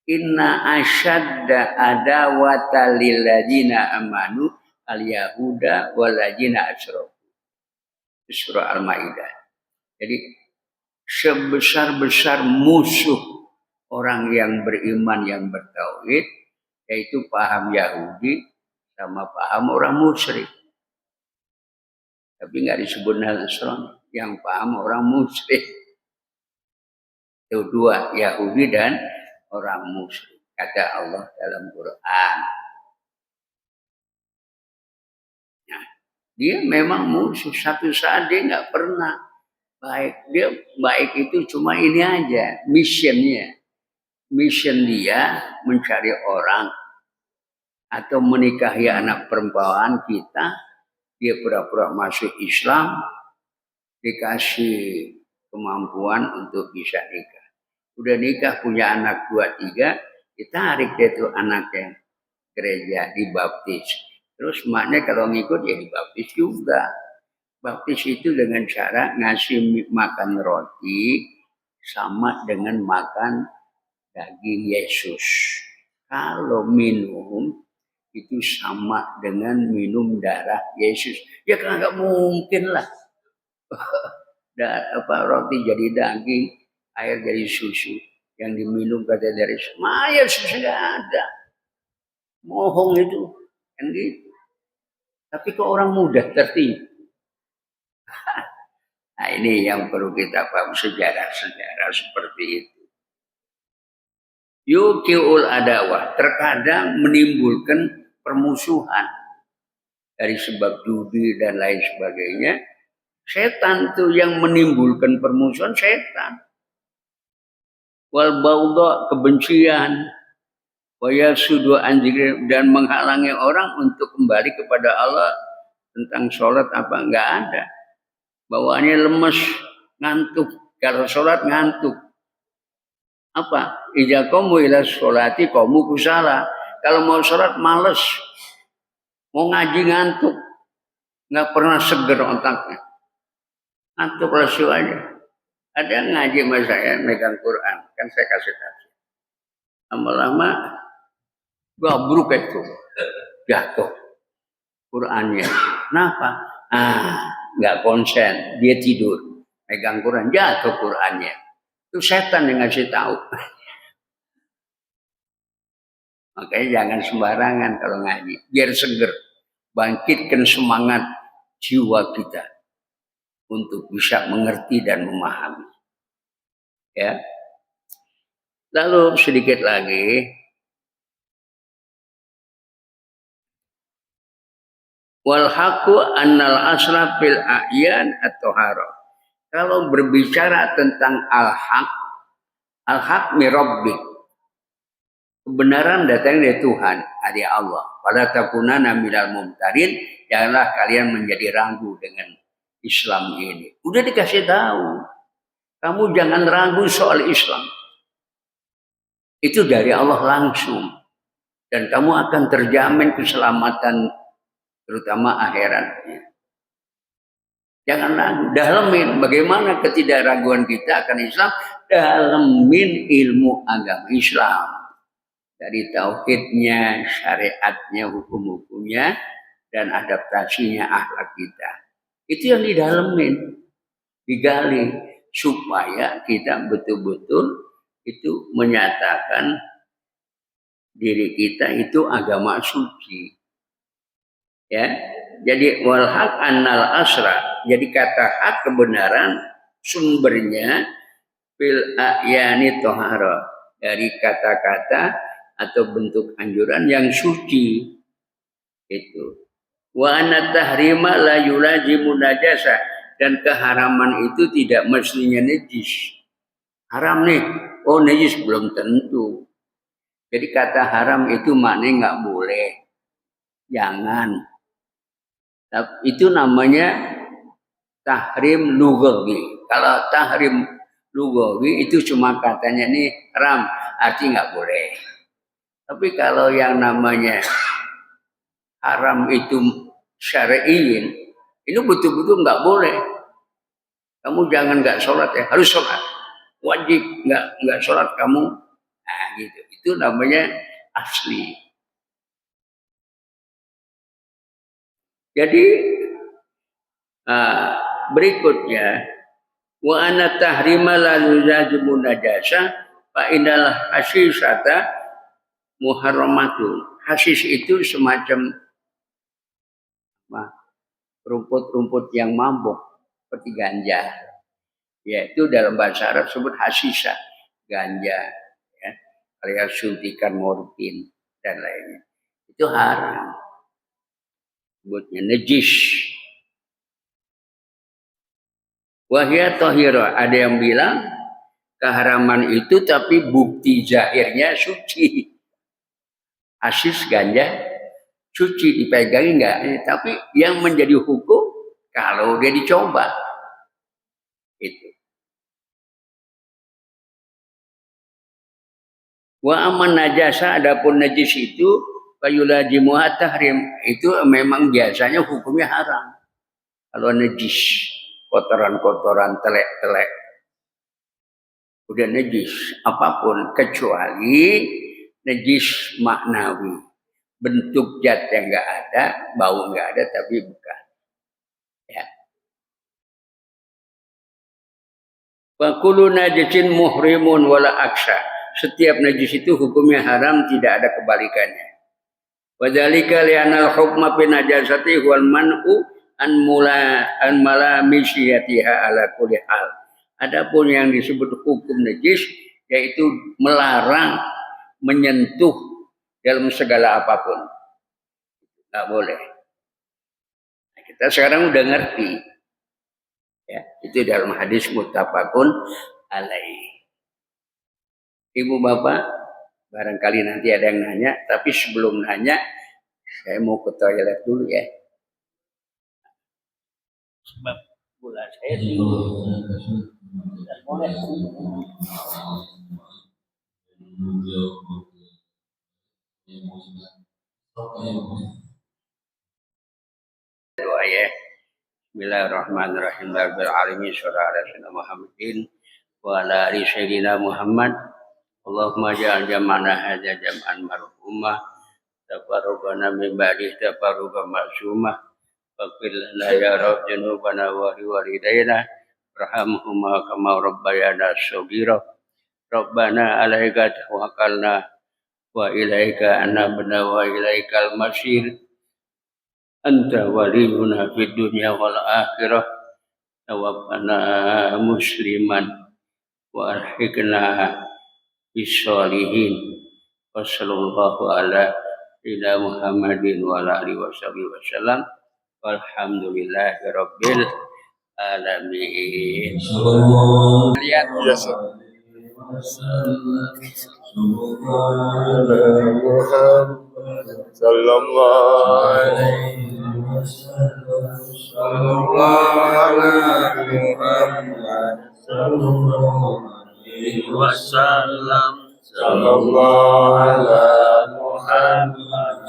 Inna asyadda adawata lilladzina amanu al-yahuda walladzina asyraku. Surah Al-Maidah. Jadi sebesar-besar musuh orang yang beriman yang bertauhid yaitu paham Yahudi sama paham orang musyrik. Tapi nggak disebut Nasrani, yang paham orang musyrik. Itu dua, Yahudi dan orang musyrik. Kata Allah dalam Quran. Nah, dia memang musuh. Satu saat dia nggak pernah baik. Dia baik itu cuma ini aja, missionnya. Mission dia mencari orang atau menikahi anak perempuan kita. Dia pura-pura masuk Islam, dikasih kemampuan untuk bisa nikah. Udah nikah punya anak 2-3, ditarik dia tuh anaknya gereja dibaptis. Terus maknya kalau ngikut ya dibaptis juga. Baptis itu dengan cara ngasih makan roti sama dengan makan daging Yesus. Kalau minum itu sama dengan minum darah Yesus. Ya kan nggak mungkin lah. Roti jadi daging, air jadi susu. Yang diminum kata dari air susu nggak ada. Mohong itu. Kan gitu. Tapi kok orang mudah tertipu. Nah ini yang perlu kita paham sejarah-sejarah seperti itu. Yukiul adawah terkadang menimbulkan permusuhan dari sebab judi dan lain sebagainya. Setan tuh yang menimbulkan permusuhan, setan. Wal baudha kebencian, waya sudu anjir dan menghalangi orang untuk kembali kepada Allah tentang sholat apa enggak ada. Bawaannya lemes, ngantuk. Kalau sholat ngantuk. Apa? Ija kamu ila sholati kamu kusala. Kalau mau sholat males. Mau ngaji ngantuk. Nggak pernah seger otaknya. Ngantuk lesu aja. Ada yang ngaji sama saya megang Quran. Kan saya kasih tahu. Lama-lama gabruk itu. Jatuh Qurannya. Kenapa? Nggak konsen. Dia tidur. Megang Quran. Jatuh Qurannya. Itu setan yang ngasih tahu. Makanya jangan sembarangan kalau ngaji. Biar seger. Bangkitkan semangat jiwa kita. Untuk bisa mengerti dan memahami. Ya. Lalu sedikit lagi. Wal haqqu annal asra fil a'yan at-taharah. Kalau berbicara tentang al-haq mi rabbik. Kebenaran datang dari Tuhan, dari Allah. Pada takunana minal mumtarin, janganlah kalian menjadi ragu dengan Islam ini. Udah dikasih tahu. Kamu jangan ragu soal Islam. Itu dari Allah langsung. Dan kamu akan terjamin keselamatan, terutama akhiratnya. Jangan ragu, dalemin bagaimana ketidakraguan kita akan Islam, dalemin ilmu agama Islam. Dari tauhidnya, syariatnya, hukum-hukumnya, dan adaptasinya akhlak kita. Itu yang didalemin, digali, supaya kita betul-betul itu menyatakan diri kita itu agama suci. Ya. Jadi wal haq annal asra. Jadi kata hak kebenaran sumbernya fil a'yani tohara, dari kata-kata atau bentuk anjuran yang suci. Itu. Wa anna tahrima la yulazimu najasa, dan keharaman itu tidak mestinya najis. Haram nih, oh najis belum tentu. Jadi kata haram itu maknanya nggak boleh, jangan. Itu namanya tahrim lugawi. Kalau tahrim lugawi itu cuma katanya nih haram, arti nggak boleh. Tapi kalau yang namanya haram itu syar'iin, ini betul-betul nggak boleh. Kamu jangan nggak sholat ya, harus sholat. Wajib nggak sholat kamu, nah gitu. Itu namanya asli. Jadi berikutnya wa anna tahrima la yuzajibu najasa fa innalah hasisata muharramatun. Hasis itu semacam rumput-rumput yang mabuk seperti ganja. Yaitu dalam bahasa Arab disebut hasisah, ganja, ya, alias suntikan morfin dan lainnya. Itu haram. Sebutnya najis. Wahya tohiro, ada yang bilang keharaman itu tapi bukti zahirnya suci. Asis ganja suci dipegangi enggak, tapi yang menjadi hukum kalau dia dicoba itu. Wa aman najasa, adapun najis itu fayulajimuha tahrim, itu memang biasanya hukumnya haram. Kalau najis, kotoran-kotoran, telek-telek, udah najis apapun kecuali najis maknawi, bentuk zat yang nggak ada, bau nggak ada, tapi bukan. Ya. Wa kullu najisin muhrimun wala aksa. Setiap najis itu hukumnya haram, tidak ada kebalikannya. Wa dzalika li'anal hukma bi najasati wal man'u an malamisiyatiha ala kulli hal. Adapun yang disebut hukum najis yaitu melarang menyentuh dalam segala apapun. Nggak boleh. Nah, kita sekarang udah ngerti. Ya, itu dalam hadis muttafaqun alaih. Ibu bapak, barangkali nanti ada yang nanya, tapi sebelum nanya, saya mau ke toilet dulu ya. Sebab bola saya tidak boleh. Doa ya. Bismillahirrahmanirrahim. Rabbil alamin sallallahu Muhammadin wa ala ali sayyidina Muhammad. Allahumma ja'al jam'ana hadza jam'an marhumah, tafarraqana min ba'di tafarruqan ma'sumah. Faqil lana ya rabb junubana wa walidayna warhamhuma kama rabbayana shaghira. Rabbana 'alaika tawakkalna wa ilaika anabna wa ilaikal masir. Anta waliyuna fid dunya wal akhirah. Tawaffana musliman wa arhiqna bisolihin. Wassallallahu ala ila Muhammadin wa ala alihi wasallam. Walhamdulillahi rabbil alamin. Lihat sallallahu alaihi wasallam. Sallallahu ala Muhammad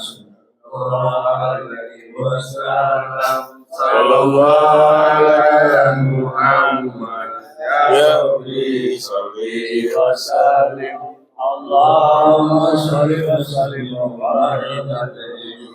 sallallahu ala Muhammad ya Rabbi salli wa sallim. Allahumma salli wa sallim wa barik alaihi.